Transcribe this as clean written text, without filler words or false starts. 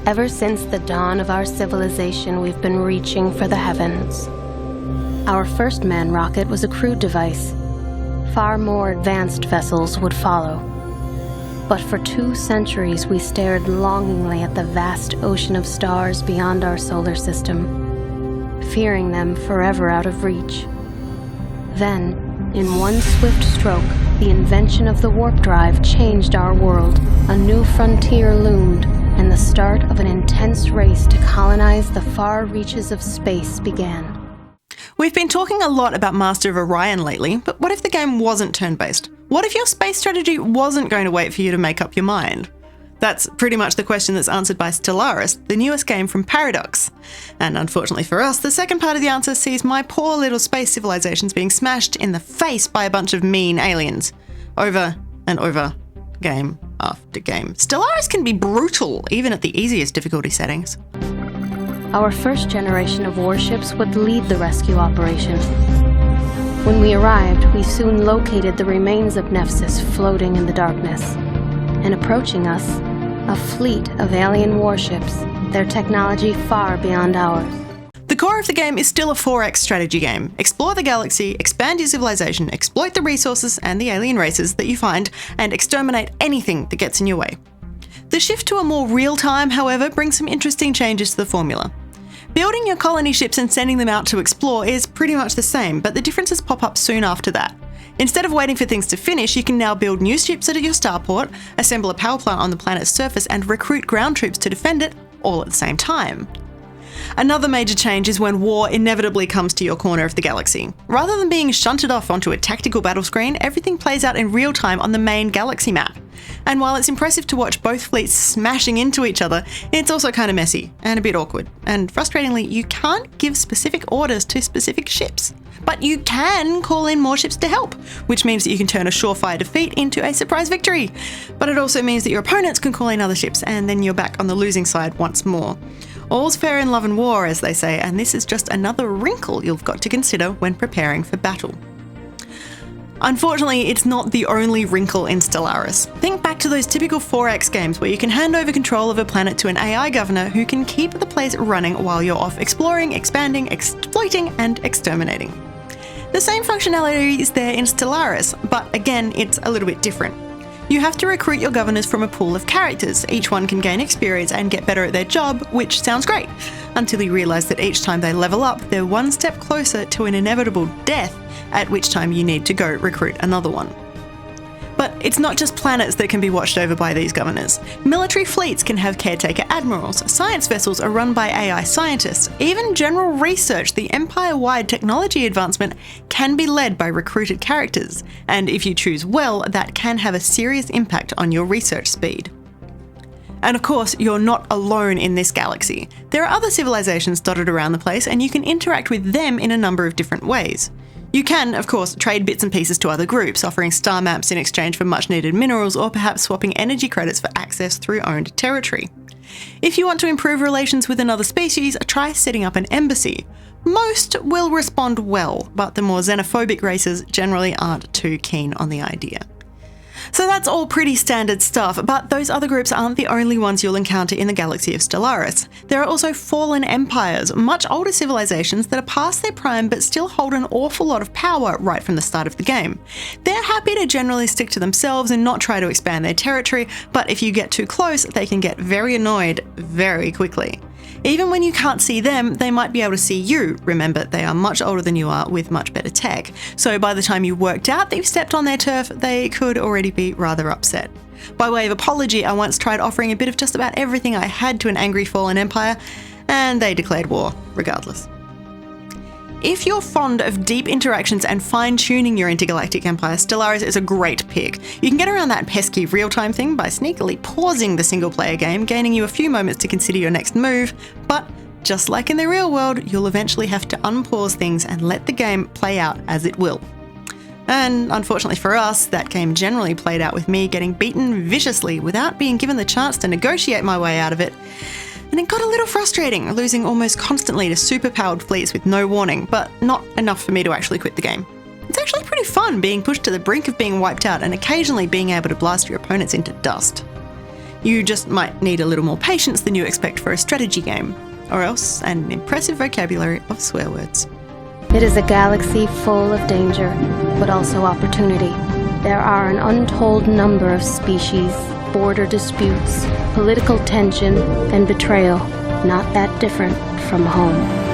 Ever since the dawn of our civilization, we've been reaching for the heavens. Our first manned rocket was a crude device. Far more advanced vessels would follow. But for 2 centuries, we stared longingly at the vast ocean of stars beyond our solar system, fearing them forever out of reach. Then, in one swift stroke, the invention of the warp drive changed our world. A new frontier loomed, and the start of an intense race to colonize the far reaches of space began. We've been talking a lot about Master of Orion lately, but what if the game wasn't turn-based? What if your space strategy wasn't going to wait for you to make up your mind? That's pretty much the question that's answered by Stellaris, the newest game from Paradox. And unfortunately for us, the second part of the answer sees my poor little space civilizations being smashed in the face by a bunch of mean aliens. Over and over, game after game. Stellaris can be brutal, even at the easiest difficulty settings. Our first generation of warships would lead the rescue operation. When we arrived, we soon located the remains of Nephsis floating in the darkness. And approaching us, a fleet of alien warships, their technology far beyond ours. The core of the game is still a 4X strategy game. Explore the galaxy, expand your civilization, exploit the resources and the alien races that you find, and exterminate anything that gets in your way. The shift to a more real-time, however, brings some interesting changes to the formula. Building your colony ships and sending them out to explore is pretty much the same, but the differences pop up soon after that. Instead of waiting for things to finish, you can now build new ships at your starport, assemble a power plant on the planet's surface, and recruit ground troops to defend it, all at the same time. Another major change is when war inevitably comes to your corner of the galaxy. Rather than being shunted off onto a tactical battle screen, everything plays out in real time on the main galaxy map. And while it's impressive to watch both fleets smashing into each other, it's also kind of messy and a bit awkward. And frustratingly, you can't give specific orders to specific ships. But you can call in more ships to help, which means that you can turn a surefire defeat into a surprise victory. But it also means that your opponents can call in other ships, and then you're back on the losing side once more. All's fair in love and war, as they say, and this is just another wrinkle you've got to consider when preparing for battle. Unfortunately, it's not the only wrinkle in Stellaris. Think back to those typical 4X games where you can hand over control of a planet to an AI governor who can keep the place running while you're off exploring, expanding, exploiting, and exterminating. The same functionality is there in Stellaris, but again, it's a little bit different. You have to recruit your governors from a pool of characters. Each one can gain experience and get better at their job, which sounds great, until you realise that each time they level up, they're one step closer to an inevitable death, at which time you need to go recruit another one. But it's not just planets that can be watched over by these governors. Military fleets can have caretaker admirals, science vessels are run by AI scientists, even general research, the empire-wide technology advancement, can be led by recruited characters, and if you choose well, that can have a serious impact on your research speed. And of course, you're not alone in this galaxy. There are other civilizations dotted around the place, and you can interact with them in a number of different ways. You can, of course, trade bits and pieces to other groups, offering star maps in exchange for much needed minerals, or perhaps swapping energy credits for access through owned territory. If you want to improve relations with another species, try setting up an embassy. Most will respond well, but the more xenophobic races generally aren't too keen on the idea. So that's all pretty standard stuff, but those other groups aren't the only ones you'll encounter in the galaxy of Stellaris. There are also fallen empires, much older civilizations that are past their prime but still hold an awful lot of power right from the start of the game. They're happy to generally stick to themselves and not try to expand their territory, but if you get too close, they can get very annoyed very quickly. Even when you can't see them, they might be able to see you. Remember, they are much older than you are with much better tech. So by the time you worked out that you've stepped on their turf, they could already be rather upset. By way of apology, I once tried offering a bit of just about everything I had to an angry fallen empire, and they declared war, regardless. If you're fond of deep interactions and fine-tuning your intergalactic empire, Stellaris is a great pick. You can get around that pesky real-time thing by sneakily pausing the single-player game, gaining you a few moments to consider your next move, but just like in the real world, you'll eventually have to unpause things and let the game play out as it will. And unfortunately for us, that game generally played out with me getting beaten viciously without being given the chance to negotiate my way out of it. And it got a little frustrating, losing almost constantly to superpowered fleets with no warning, but not enough for me to actually quit the game. It's actually pretty fun being pushed to the brink of being wiped out and occasionally being able to blast your opponents into dust. You just might need a little more patience than you expect for a strategy game, or else an impressive vocabulary of swear words. It is a galaxy full of danger, but also opportunity. There are an untold number of species, border disputes, political tension, and betrayal, not that different from home.